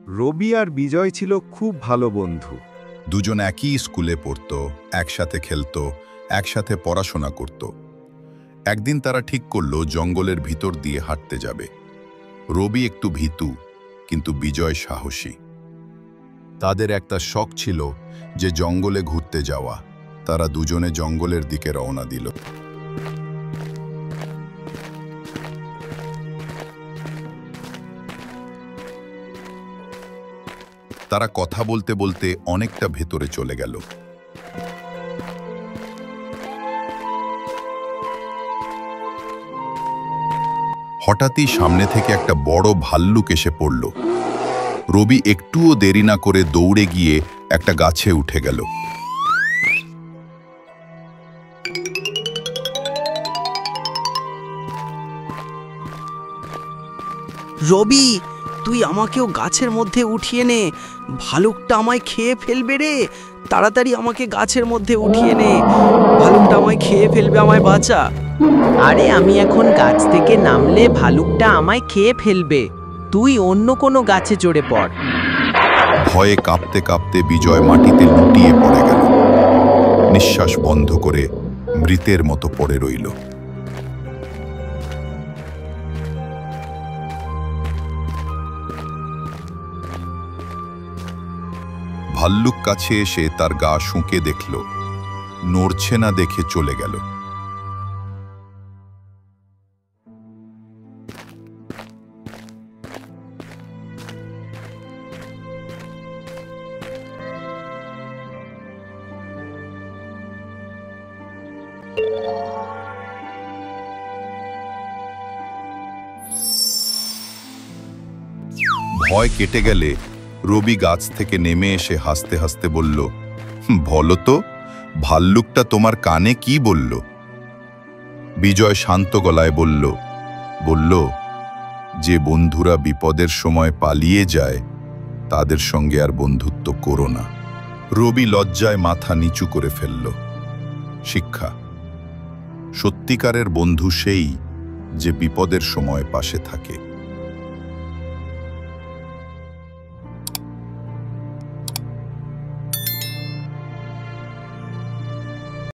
রবি আর বিজয় ছিল খুব ভালো বন্ধু। দুজন একই স্কুলে পড়ত, একসাথে খেলতো, একসাথে পড়াশোনা করত। একদিন তারা ঠিক করলো জঙ্গলের ভিতর দিয়ে হাঁটতে যাবে। রবি একটু ভীতু, কিন্তু বিজয় সাহসী। তাদের একটা শখ ছিল যে জঙ্গলে ঘুরতে যাওয়া। তারা দুজনে জঙ্গলের দিকে রওনা দিল। তারা কথা বলতে বলতে অনেকটা ভেতরে চলে গেল। হঠাৎই সামনে থেকে একটা বড় ভাল্লুক এসে পড়ল। রবি একটুও দেরি না করে দৌড়ে গিয়ে একটা গাছে উঠে গেল। রবি, তুই আমাকেও গাছের মধ্যে উঠিয়ে নে, ভালুকটা আমায় খেয়ে ফেলবে রে। তাড়াতাড়ি আমাকে গাছের মধ্যে উঠিয়ে নে, ভালুকটা আমায় খেয়ে ফেলবে, আমায় বাঁচা। আরে আমি এখন গাছ থেকে নামলে ভালুকটা আমায় খেয়ে ফেলবে, তুই অন্য কোনো গাছে চড়ে পড়। ভয়ে কাঁপতে কাঁপতে বিজয় মাটিতে লুটিয়ে পড়ে গেল। নিঃশ্বাস বন্ধ করে মৃতের মতো পড়ে রইল। ভাল্লুক কাছে এসে তার গা শুঁকে দেখল, নড়ছে না দেখে চলে গেল। ভয় কেটে গেলে রবি গাছ থেকে নেমে এসে হাসতে হাসতে বলল, বলো তো, ভাল্লুকটা তোমার কানে কি বলল? বিজয় শান্ত গলায় বলল, যে বন্ধুরা বিপদের সময় পালিয়ে যায় তাদের সঙ্গে আর বন্ধুত্ব করো না। রবি লজ্জায় মাথা নিচু করে ফেলল। শিক্ষা: সত্যিকারের বন্ধু সেই যে বিপদের সময় পাশে থাকে।